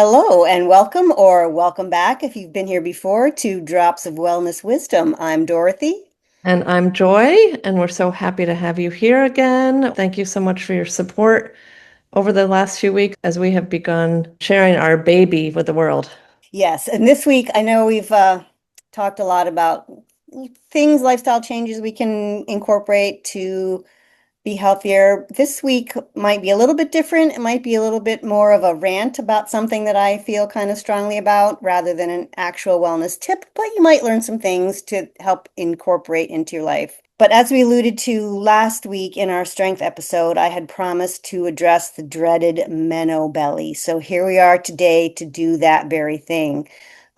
Hello and welcome, or welcome back if you've been here before, to Drops of Wellness Wisdom. I'm Dorothy. And I'm Joy, and we're so happy to have you here again. Thank you so much for your support over the last few weeks as we have begun sharing our baby with the world. Yes, and this week I know we've talked a lot about things, lifestyle changes we can incorporate to be healthier. This week might be a little bit different. It might be a little bit more of a rant about something that I feel kind of strongly about rather than an actual wellness tip, but you might learn some things to help incorporate into your life. But as we alluded to last week in our strength episode, I had promised to address the dreaded Meno belly. So here we are today to do that very thing.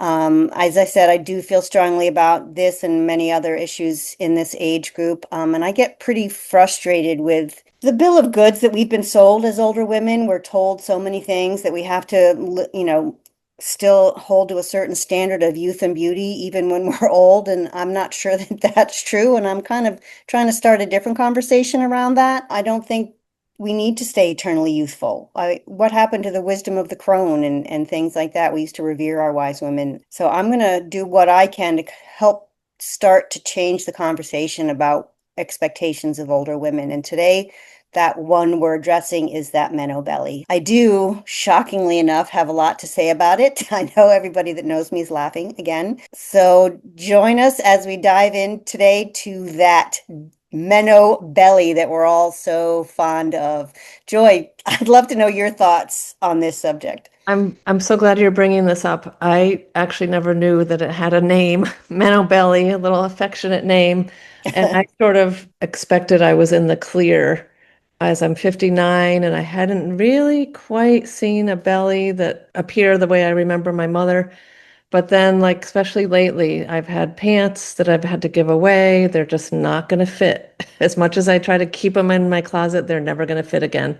As I said, I do feel strongly about this and many other issues in this age group. And I get pretty frustrated with the bill of goods that we've been sold as older women. We're told so many things that we have to, still hold to a certain standard of youth and beauty, even when we're old. And I'm not sure that that's true. And I'm kind of trying to start a different conversation around that. I don't think we need to stay eternally youthful. What happened to the wisdom of the crone and things like that? We used to revere our wise women. So I'm going to do what I can to help start to change the conversation about expectations of older women. And today, that one we're addressing is that Meno belly. I do, shockingly enough, have a lot to say about it. I know everybody that knows me is laughing again. So join us as we dive in today to that Meno belly that we're all so fond of. Joy, I'd love to know your thoughts on this subject. I'm so glad you're bringing this up. I actually never knew that it had a name, Mano Belly, a little affectionate name, and I sort of expected I was in the clear as I'm 59 and I hadn't really quite seen a belly that appear the way I remember my mother. But then, like, especially lately, I've had pants that I've had to give away. They're just not going to fit. As much as I try to keep them in my closet, they're never going to fit again.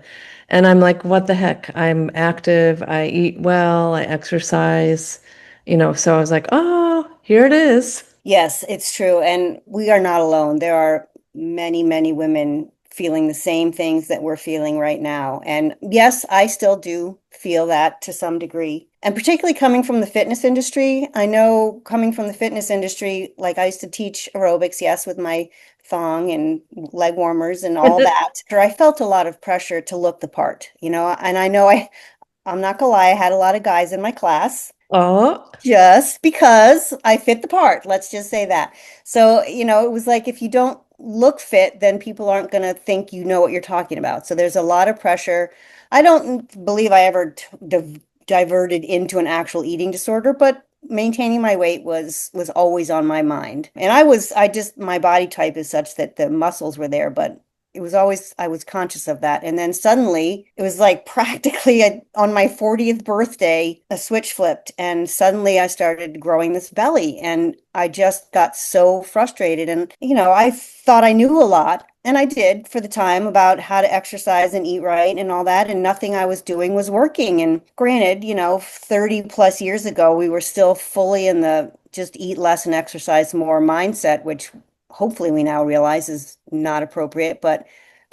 And I'm like, what the heck? I'm active. I eat well. I exercise. So I was like, oh, here it is. Yes, it's true. And we are not alone. There are many, many women feeling the same things that we're feeling right now. And yes, I still do feel that to some degree. And particularly coming from the fitness industry, I know coming from the fitness industry, like I used to teach aerobics, yes, with my thong and leg warmers and all that. I felt a lot of pressure to look the part, and I know I'm not gonna lie, I had a lot of guys in my class Oh, just because I fit the part. Let's just say that. So, it was like if you don't look fit, then people aren't going to think you know what you're talking about. So there's a lot of pressure. I don't believe I ever diverted into an actual eating disorder, but maintaining my weight was always on my mind. And I just my body type is such that the muscles were there, but it was always I was conscious of that. And then suddenly it was like practically on my 40th birthday, a switch flipped and suddenly I started growing this belly and I just got so frustrated. And, I thought I knew a lot. And I did for the time about how to exercise and eat right and all that. And nothing I was doing was working. And granted, 30 plus years ago, we were still fully in the just eat less and exercise more mindset, which hopefully we now realize is not appropriate, but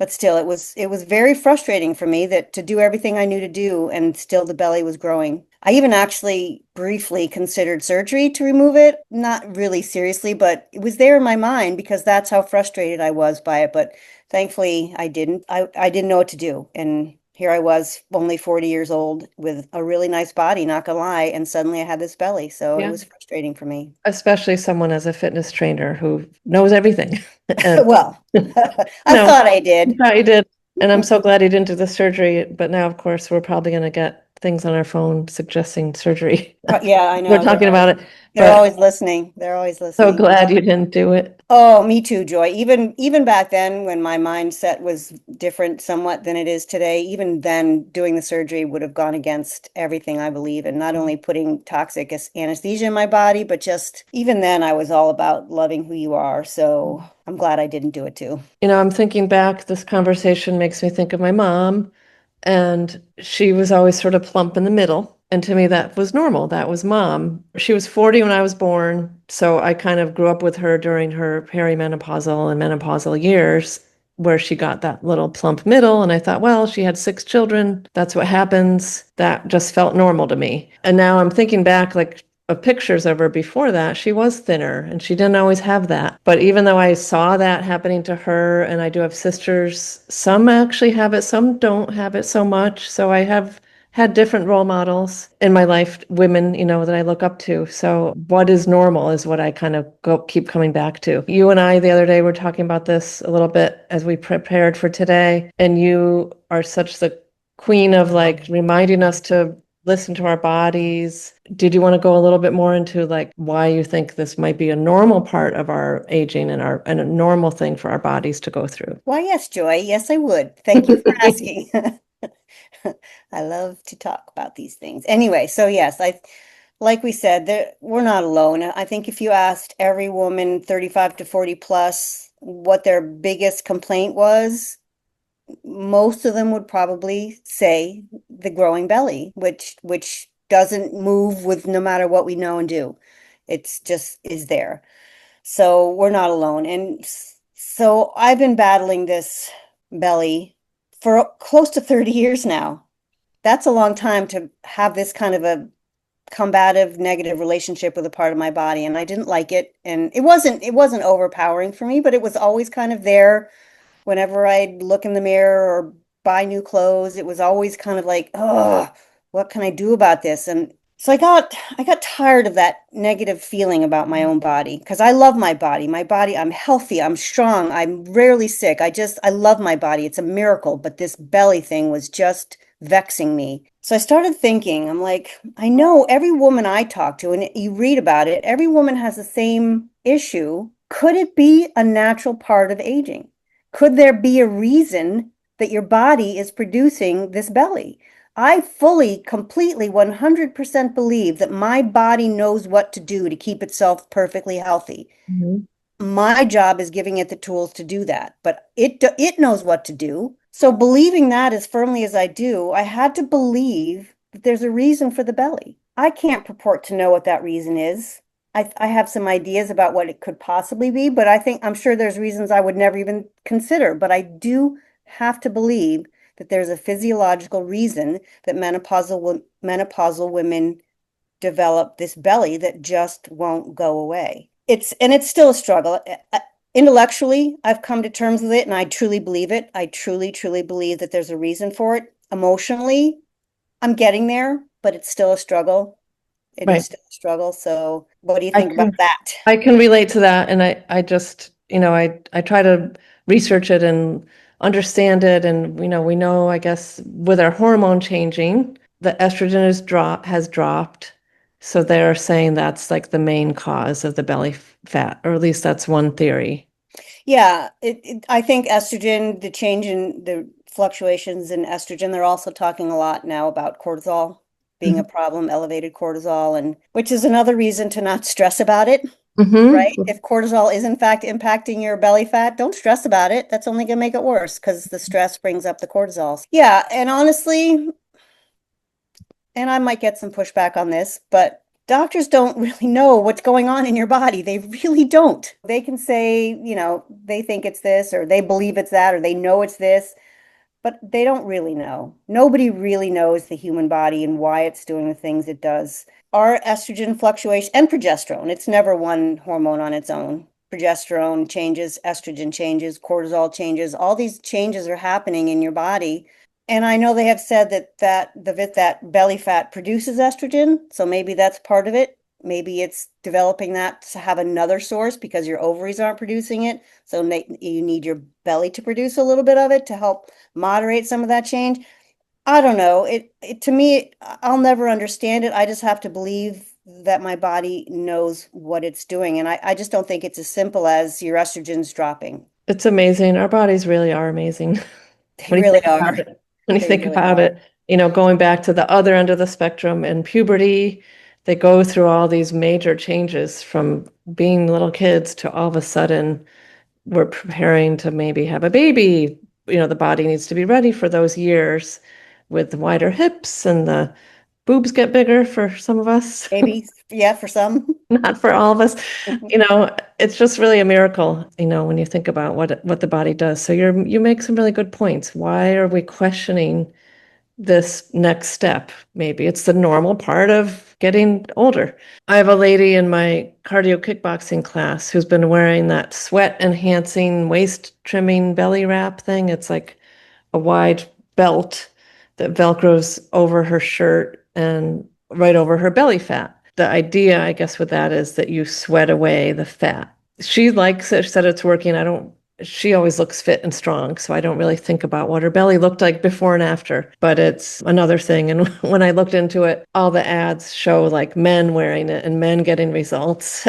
still it was very frustrating for me that to do everything I knew to do and still the belly was growing. I even actually briefly considered surgery to remove it, not really seriously, but it was there in my mind because that's how frustrated I was by it. But thankfully I didn't. I didn't know what to do. And here I was, only 40 years old with a really nice body, not gonna lie, and suddenly I had this belly. So it yeah. was frustrating for me. Especially someone as a fitness trainer who knows everything. And Well, I no, thought I did. I did. And I'm so glad he didn't do the surgery. But now, of course, we're probably going to get things on our phone suggesting surgery. Yeah, I We're know. talking about it. They're But always listening. They're always so listening. glad you didn't do it. Oh, me too, Joy. Even back then when my mindset was different somewhat than it is today, even then doing the surgery would have gone against everything I believe in, not only putting toxic anesthesia in my body, but just even then I was all about loving who you are. So I'm glad I didn't do it too. I'm thinking back, this conversation makes me think of my mom, and she was always sort of plump in the middle. And to me, that was normal. That was mom. She was 40 when I was born. So I kind of grew up with her during her perimenopausal and menopausal years. where she got that little plump middle. And I thought, well, she had 6 children. That's what happens. That just felt normal to me. And now I'm thinking back, like, of pictures of her before that, she was thinner and she didn't always have that. But even though I saw that happening to her, and I do have sisters, some actually have it, some don't have it so much. So I have had different role models in my life, women, that I look up to. So what is normal is what I kind of keep coming back to. You and I the other day were talking about this a little bit as we prepared for today, and you are such the queen of like reminding us to listen to our bodies. Did you want to go a little bit more into like why you think this might be a normal part of our aging and a normal thing for our bodies to go through? Why, yes, Joy. Yes, I would. Thank you for asking. I love to talk about these things. Anyway, so yes, like we said, we're not alone. I think if you asked every woman 35 to 40 plus what their biggest complaint was, most of them would probably say the growing belly, which doesn't move with no matter what we know and do. It's just is there. So we're not alone. And so I've been battling this belly for close to 30 years now. That's a long time to have this kind of a combative negative relationship with a part of my body, and I didn't like it, and it wasn't overpowering for me, but it was always kind of there whenever I'd look in the mirror or buy new clothes. It was always kind of like, oh, what can I do about this? And so I got tired of that negative feeling about my own body because I love my body. My body, I'm healthy, I'm strong, I'm rarely sick. I love my body. It's a miracle, but this belly thing was just vexing me. So I started thinking, I'm like, I know every woman I talk to, and you read about it, every woman has the same issue. Could it be a natural part of aging? Could there be a reason that your body is producing this belly? I fully, completely, 100% believe that my body knows what to do to keep itself perfectly healthy. Mhm. My job is giving it the tools to do that, but it knows what to do. So believing that as firmly as I do, I had to believe that there's a reason for the belly. I can't purport to know what that reason is. I have some ideas about what it could possibly be, but I'm sure there's reasons I would never even consider. But I do have to believe that there's a physiological reason that menopausal women develop this belly that just won't go away. It's still a struggle. Intellectually, I've come to terms with it and I truly believe it. I truly, truly believe that there's a reason for it. Emotionally, I'm getting there, but it's still a struggle. It is Right. still a struggle. So what do you I think about can that? I can relate to that, and I just, I try to research it and understand it, and we know, I guess, with our hormone changing, the estrogen has dropped, so they're saying that's like the main cause of the belly fat, or at least that's one theory. Yeah, I think estrogen, the change in the fluctuations in estrogen, they're also talking a lot now about cortisol being a Mhm. problem, elevated cortisol, and which is another reason to not stress about it, right? Mm-hmm. If cortisol is in fact impacting your belly fat, don't stress about it. That's only going to make it worse because the stress brings up the cortisol. Yeah, and honestly, and I might get some pushback on this, but doctors don't really know what's going on in your body. They really don't. They can say, they think it's this, or they believe it's that, or they know it's this, but they don't really know. Nobody really knows the human body and why it's doing the things it does. Our estrogen fluctuation and progesterone, it's never one hormone on its own. Progesterone changes, estrogen changes, cortisol changes. All these changes are happening in your body, and I know they have said that belly fat produces estrogen, so maybe that's part of it. Maybe it's developing that to have another source because your ovaries aren't producing it. So you need your belly to produce a little bit of it to help moderate some of that change. I don't know. It to me, I'll never understand it. I just have to believe that my body knows what it's doing. And I just don't think it's as simple as your estrogen's dropping. It's amazing. Our bodies really are amazing. They When you really think are. about it. When you They think really about are. it, going back to the other end of the spectrum and puberty, they go through all these major changes from being little kids to all of a sudden we're preparing to maybe have a baby. The body needs to be ready for those years with the wider hips and the boobs get bigger for some of us, Maybe, yeah, for some. not for all of us. You know, it's just really a miracle, you know, when you think about what the body does. So you make some really good points. Why are we questioning this next step? Maybe it's the normal part of getting older. I have a lady in my cardio kickboxing class who's been wearing that sweat enhancing waist trimming belly wrap thing. It's like a wide belt that velcros over her shirt and right over her belly fat. The idea, I guess, with that is that you sweat away the fat. She likes it, she said it's working. I don't, she always looks fit and strong, so I don't really think about what her belly looked like before and after, but it's another thing. And when I looked into it, all the ads show like men wearing it and men getting results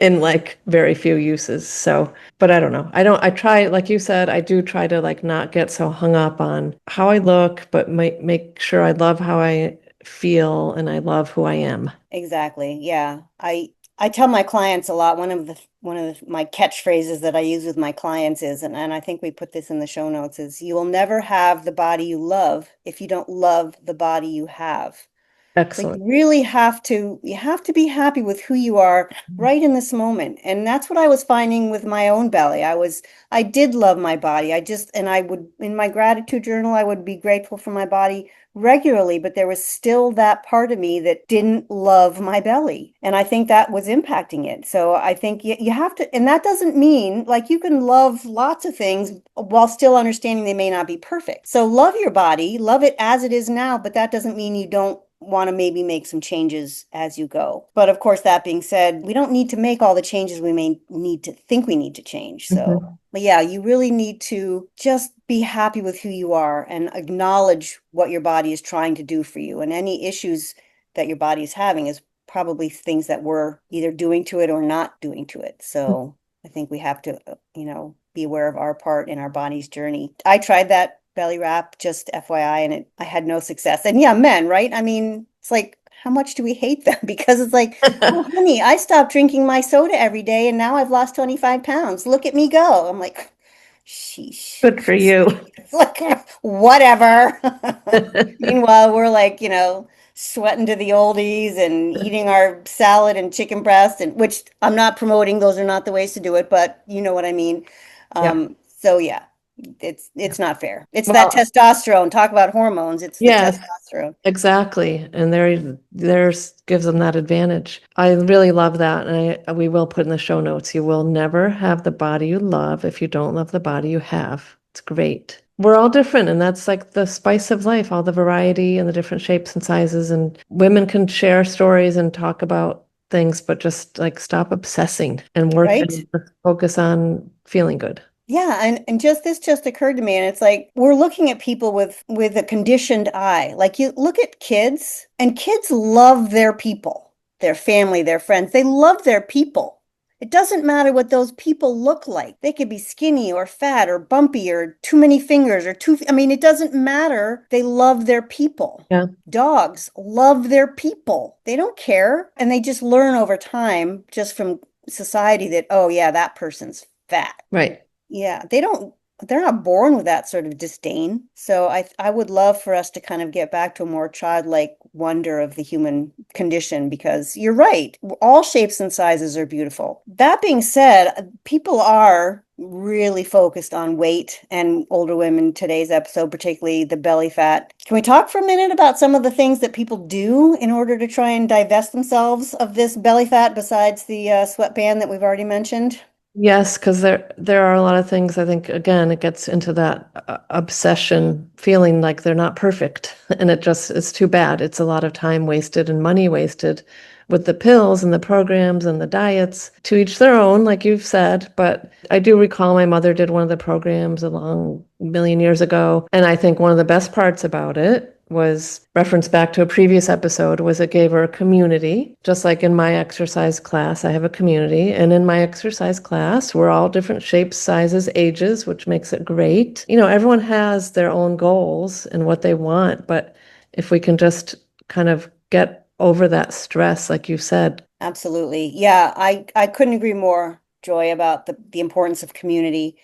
in like very few uses. So, but I don't know. I try, like you said, I do try to like not get so hung up on how I look, but make sure I love how I feel and I love who I am. Exactly. Yeah. I tell my clients a lot. My catchphrases that I use with my clients is, and I think we put this in the show notes, is you will never have the body you love if you don't love the body you have. So Excellent. you have to be happy with who you are right in this moment. And that's what I was finding with my own belly. I did love my body. And I would, in my gratitude journal, I would be grateful for my body regularly, but there was still that part of me that didn't love my belly. And I think that was impacting it. So I think you have to, and that doesn't mean like you can love lots of things while still understanding they may not be perfect. So love your body, love it as it is now, but that doesn't mean you don't want to maybe make some changes as you go. But of course, that being said, we don't need to make all the changes we may need to think we need to change. So, Mhm. but yeah, you really need to just be happy with who you are and acknowledge what your body is trying to do for you. And any issues that your body is having is probably things that we're either doing to it or not doing to it. So I think we have to, be aware of our part in our body's journey. I tried that belly wrap, just FYI, and I had no success. And yeah, men, right? I mean, it's like, how much do we hate them? Because it's like, oh, honey, I stopped drinking my soda every day and now I've lost 25 pounds. Look at me go. I'm like, sheesh. Good for you. It's like, whatever. Meanwhile, we're like, sweating to the oldies and eating our salad and chicken breast, and which I'm not promoting, those are not the ways to do it, but you know what I mean. Yeah. So yeah, Yeah. it's not fair. It's that Well, testosterone. Talk about hormones. It's the yes, testosterone. exactly. And there's gives them that advantage. I really love that. And we will put in the show notes. You will never have the body you love if you don't love the body you have. It's great. We're all different, and that's like the spice of life, all the variety and the different shapes and sizes. And women can share stories and talk about things, but just like stop obsessing and work Right? and focus on feeling good. Yeah, and just this just occurred to me, and it's like we're looking at people with a conditioned eye. Like you look at kids, and kids love their people, their family, their friends. They love their people. It doesn't matter what those people look like. They could be skinny or fat or bumpy or too many fingers or I mean, it doesn't matter. They love their people. Yeah, Dogs love their people. They don't care, and they just learn over time just from society that, oh yeah, that person's fat. right. Yeah, they're not born with that sort of disdain. So I would love for us to kind of get back to a more childlike wonder of the human condition, because you're right. All shapes and sizes are beautiful. That being said, people are really focused on weight, and older women, today's episode, particularly the belly fat. Can we talk for a minute about some of the things that people do in order to try and divest themselves of this belly fat besides the sweatband that we've already mentioned? Yes, because there are a lot of things. I think again, it gets into that obsession, feeling like they're not perfect, and it's too bad. It's a lot of time wasted and money wasted with the pills and the programs and the diets. To each their own, like you've said. But I do recall my mother did one of the programs a long million years ago, and I think one of the best parts about it was referenced back to a previous episode was it gave her a community. Just like in my exercise class, I have a community. And in my exercise class, we're all different shapes, sizes, ages, which makes it great. You know, everyone has their own goals and what they want. But if we can just kind of get over that stress, like you said. Absolutely. Yeah, I couldn't agree more, Joy, about the importance of community.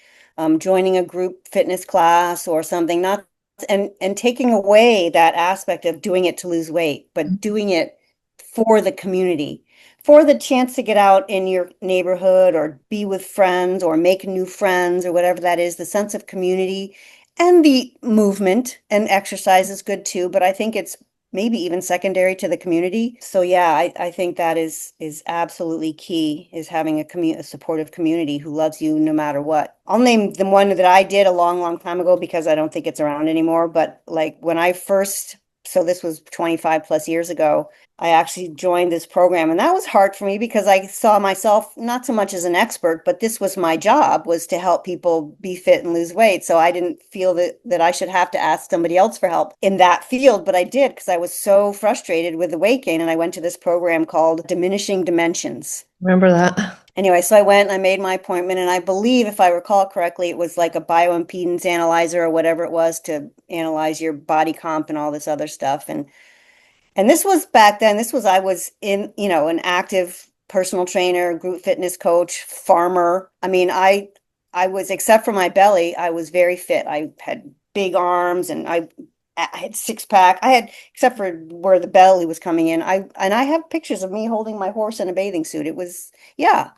Joining a group fitness class or something, not and taking away that aspect of doing it to lose weight, but doing it for the community, for the chance to get out in your neighborhood or be with friends or make new friends or whatever that is, the sense of community and the movement and exercise is good too, but I think it's maybe even secondary to the community. So yeah, I think that is absolutely key, is having a supportive community who loves you no matter what. I'll name the one that I did a long, long time ago because I don't think it's around anymore. But like when I first, so this was 25 plus years ago, I actually joined this program and that was hard for me because I saw myself not so much as an expert, but this was my job, was to help people be fit and lose weight. So I didn't feel that I should have to ask somebody else for help in that field, but I did because I was so frustrated with the weight gain. And I went to this program called Diminishing Dimensions. Remember that? Anyway, so I went and I made my appointment, and I believe, if I recall correctly, it was like a bioimpedance analyzer or whatever it was to analyze your body comp and all this other stuff. And this was back then, I was in, an active personal trainer, group fitness coach, farmer. I mean, I was, except for my belly, I was very fit. I had big arms and I had six pack. I had, except for where the belly was coming in. I have pictures of me holding my horse in a bathing suit. It was, yeah.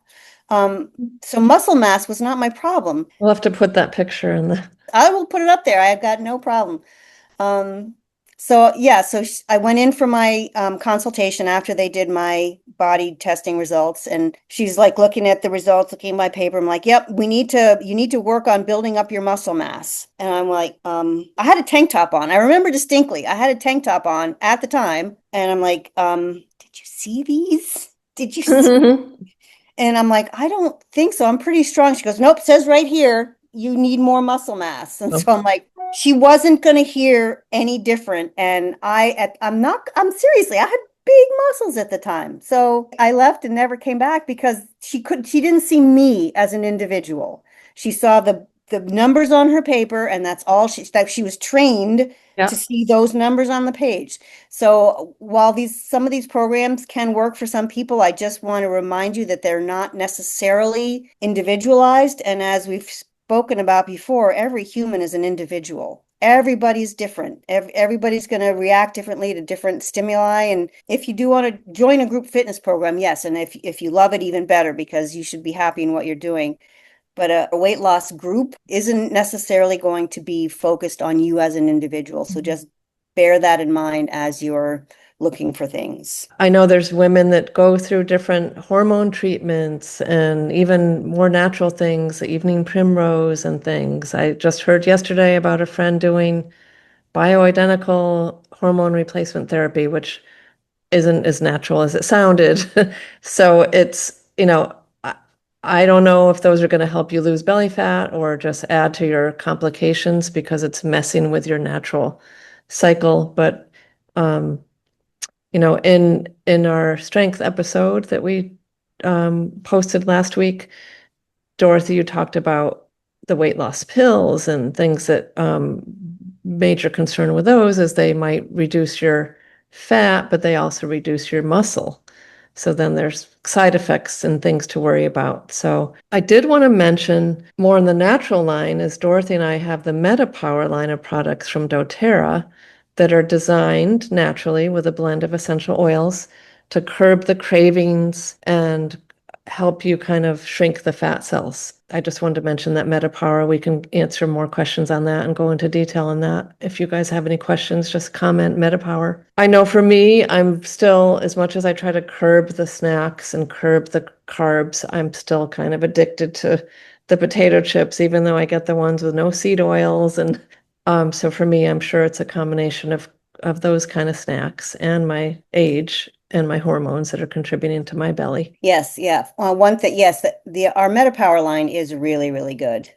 So muscle mass was not my problem. We'll have to put that picture in the. I will put it up there. I've got no problem. Um, so yeah, I went in for my consultation after they did my body testing results, and she's like looking at the results, looking at my paper. I'm like, "Yep, you need to work on building up your muscle mass." And I'm like, I had a tank top on. I remember distinctly. I had a tank top on at the time, and I'm like, did you see these? Did you see? And I'm like, I don't think so. I'm pretty strong. She goes, nope, it says right here, you need more muscle mass. And so I'm like, she wasn't going to hear any different. And I'm seriously, I had big muscles at the time. So I left and never came back because she didn't see me as an individual. She saw the numbers on her paper, and that's all that she was trained to Yeah. see those numbers on the page. So while some of these programs can work for some people, I just want to remind you that they're not necessarily individualized. And as we've spoken about before, every human is an individual. Everybody's different. Everybody's going to react differently to different stimuli. And if you do want to join a group fitness program, yes. And if you love it, even better, because you should be happy in what you're doing. But a weight loss group isn't necessarily going to be focused on you as an individual. So just bear that in mind as you're looking for things. I know there's women that go through different hormone treatments and even more natural things, the evening primrose and things. I just heard yesterday about a friend doing bioidentical hormone replacement therapy, which isn't as natural as it sounded. So I don't know if those are going to help you lose belly fat or just add to your complications because it's messing with your natural cycle. But in our strength episode that we posted last week, Dorothy, you talked about the weight loss pills and things that major concern with those is they might reduce your fat, but they also reduce your muscle. So then there's side effects and things to worry about. So I did want to mention more in the natural line is Dorothy and I have the MetaPWR line of products from doTERRA that are designed naturally with a blend of essential oils to curb the cravings and help you kind of shrink the fat cells. I just wanted to mention that MetaPWR. We can answer more questions on that and go into detail on that. If you guys have any questions, just comment MetaPWR. I know for me, I'm still, as much as I try to curb the snacks and curb the carbs, I'm still kind of addicted to the potato chips, even though I get the ones with no seed oils. And so for me, I'm sure it's a combination of those kind of snacks and my age and my hormones that are contributing to my belly. Yes, yeah. One thing, yes, our MetaPWR line is really, really good.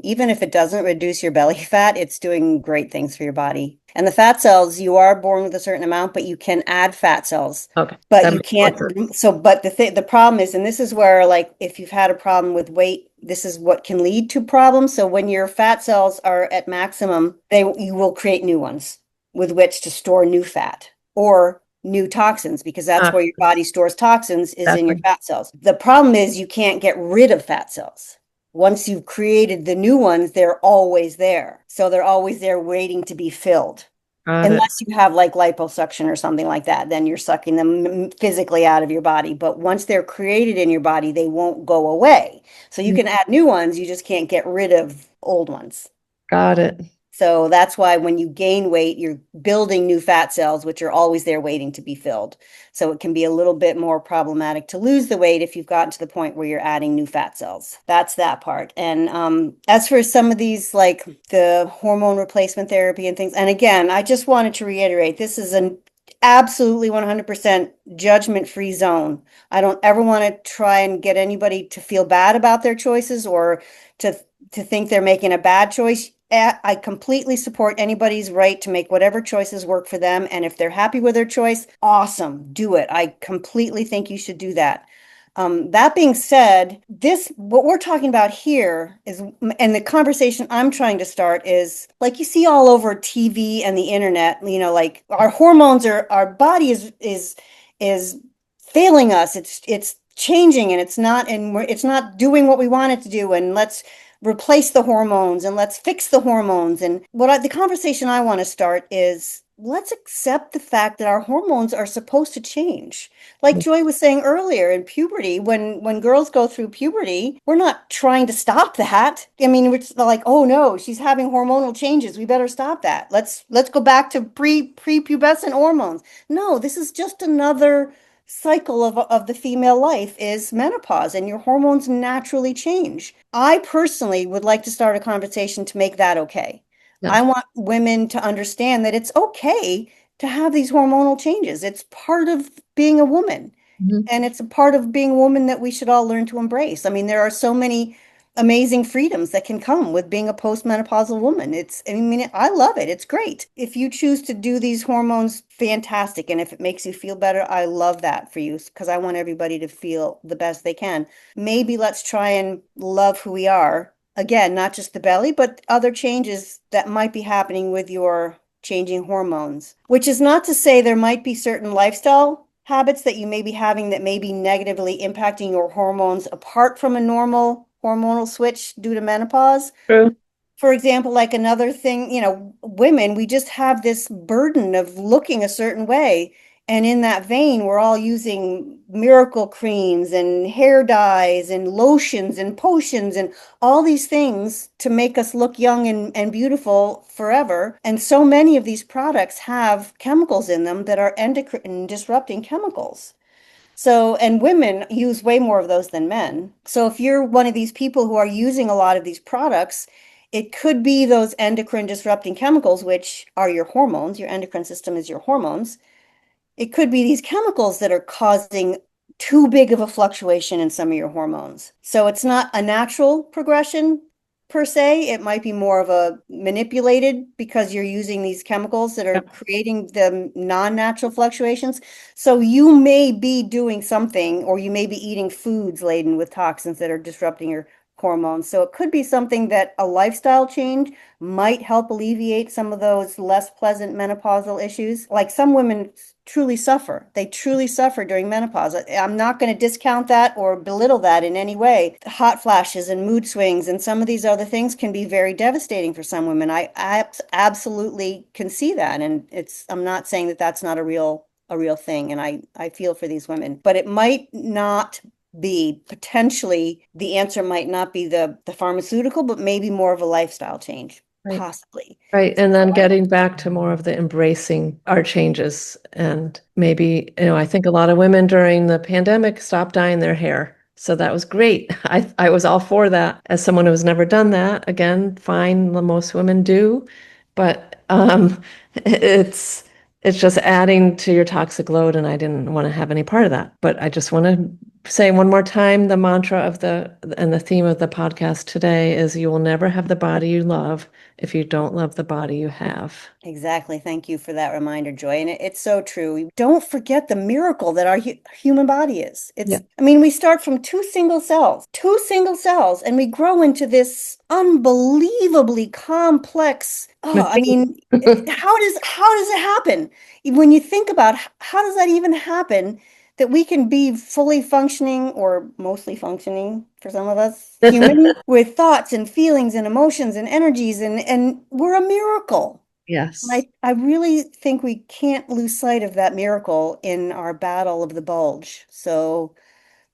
Even if it doesn't reduce your belly fat, it's doing great things for your body. And the fat cells, you are born with a certain amount, but you can add fat cells. Okay. But That you makes more can't. sense. So, but the problem is, and this is where, like, if you've had a problem with weight, this is what can lead to problems. So when your fat cells are at maximum, you will create new ones with which to store new fat or new toxins, because that's where your body stores toxins, is in your Exactly. fat cells. The problem is you can't get rid of fat cells. Once you've created the new ones, they're always there. So they're always there waiting to be filled. Got it. Unless you have like liposuction or something like that, then you're sucking them physically out of your body. But once they're created in your body, they won't go away. So you can add new ones, you just can't get rid of old ones. Got it. So that's why when you gain weight, you're building new fat cells, which are always there waiting to be filled. So it can be a little bit more problematic to lose the weight if you've gotten to the point where you're adding new fat cells. That's that part. And as for some of these, like the hormone replacement therapy and things, and again, I just wanted to reiterate, this is an absolutely 100% judgment-free zone. I don't ever want to try and get anybody to feel bad about their choices or to to think they're making a bad choice. I completely support anybody's right to make whatever choices work for them. And if they're happy with their choice, awesome, do it. I completely think you should do that. That being said, what we're talking about here is, and the conversation I'm trying to start is like you see all over TV and the internet, like our hormones our body is failing us. It's changing and it's not doing what we want it to do. And let's replace the hormones and let's fix the hormones. And the conversation I want to start is let's accept the fact that our hormones are supposed to change. Like Joy was saying earlier, in puberty, when girls go through puberty, we're not trying to stop that. I mean, it's like, oh no, she's having hormonal changes. We better stop that. Let's go back to prepubescent hormones. No, this is just another cycle of the female life is menopause, and your hormones naturally change. I personally would like to start a conversation to make that okay. Yeah. I want women to understand that it's okay to have these hormonal changes. It's part of being a woman. Mhm. And it's a part of being a woman that we should all learn to embrace. I mean, there are so many amazing freedoms that can come with being a postmenopausal woman. I mean, I love it. It's great. If you choose to do these hormones, fantastic. And if it makes you feel better, I love that for you because I want everybody to feel the best they can. Maybe let's try and love who we are. Again, not just the belly, but other changes that might be happening with your changing hormones, which is not to say there might be certain lifestyle habits that you may be having that may be negatively impacting your hormones apart from a normal hormonal switch due to menopause. True. For example, like another thing, women, we just have this burden of looking a certain way. And in that vein, we're all using miracle creams and hair dyes and lotions and potions and all these things to make us look young and beautiful forever. And so many of these products have chemicals in them that are endocrine disrupting chemicals. So, and women use way more of those than men. So, if you're one of these people who are using a lot of these products, it could be those endocrine disrupting chemicals, which are your hormones. Your endocrine system is your hormones. It could be these chemicals that are causing too big of a fluctuation in some of your hormones. So, it's not a natural progression per se. It might be more of a manipulated because you're using these chemicals that are Yep. creating the non-natural fluctuations. So you may be doing something, or you may be eating foods laden with toxins that are disrupting your hormones. So it could be something that a lifestyle change might help alleviate some of those less pleasant menopausal issues. Like some women truly suffer. They truly suffer during menopause. I'm not going to discount that or belittle that in any way. Hot flashes and mood swings and some of these other things can be very devastating for some women. I absolutely can see that. And I'm not saying that that's not a real thing. And I feel for these women, but it might not be potentially the answer might not be the pharmaceutical, but maybe more of a lifestyle change, Right. possibly. Right. And then getting back to more of the embracing our changes. And maybe, I think a lot of women during the pandemic stopped dyeing their hair. So that was great. I was all for that. As someone who's never done that, again, fine, most women do. But it's it's just adding to your toxic load, and I didn't want to have any part of that. But I just want to say one more time the mantra of the theme of the podcast today is you will never have the body you love if you don't love the body you have. Exactly. Thank you for that reminder, Joy. And it's so true. Don't forget the miracle that our human body is. Yeah. I mean, we start from two single cells, and we grow into this unbelievably complex. Oh, I Machine. mean, how does it happen? When you think about how does that even happen? that we can be fully functioning or mostly functioning for some of us, human with thoughts and feelings and emotions and energies and we're a miracle. And Yes. I really think we can't lose sight of that miracle in our battle of the bulge. So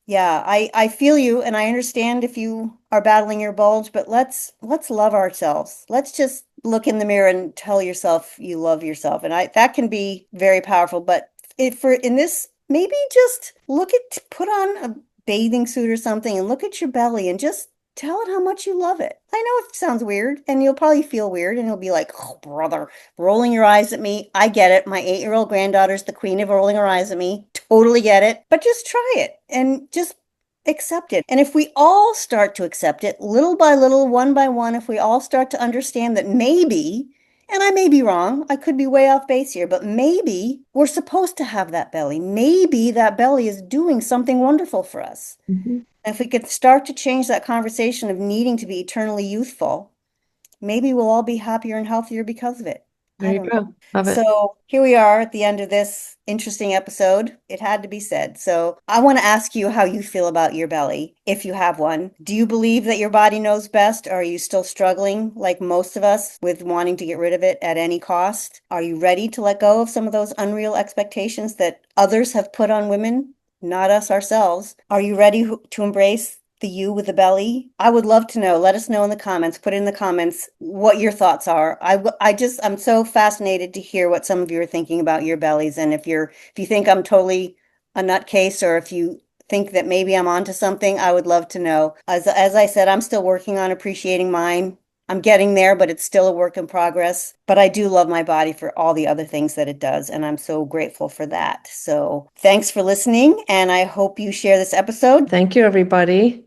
yeah, I feel you and I understand if you are battling your bulge, but let's love ourselves. Let's just look in the mirror and tell yourself you love yourself. And I that can be very powerful, but if for in this maybe just look at put on a bathing suit or something and look at your belly and just tell it how much you love it. I know it sounds weird and you'll probably feel weird and you'll be like, "Oh, brother, rolling your eyes at me." I get it. My 8-year-old granddaughter's the queen of rolling her eyes at me. Totally get it. But just try it and just accept it. And if we all start to accept it, little by little, one by one, if we all start to understand that maybe, and I may be wrong, I could be way off base here, but maybe we're supposed to have that belly. Maybe that belly is doing something wonderful for us. Mhm. And if we could start to change that conversation of needing to be eternally youthful, maybe we'll all be happier and healthier because of it. There I you don't know. go. Love it. So here we are at the end of this interesting episode. It had to be said. So I want to ask you how you feel about your belly, if you have one. Do you believe that your body knows best? Or are you still struggling, like most of us, with wanting to get rid of it at any cost? Are you ready to let go of some of those unreal expectations that others have put on women, not us ourselves? Are you ready to embrace the you with the belly? I would love to know. Let us know in the comments. Put in the comments what your thoughts are. I'm so fascinated to hear what some of you are thinking about your bellies. And if you think I'm totally a nutcase or if you think that maybe I'm onto something, I would love to know. As I said, I'm still working on appreciating mine. I'm getting there, but it's still a work in progress. But I do love my body for all the other things that it does, and I'm so grateful for that. So thanks for listening, and I hope you share this episode. Thank you, everybody.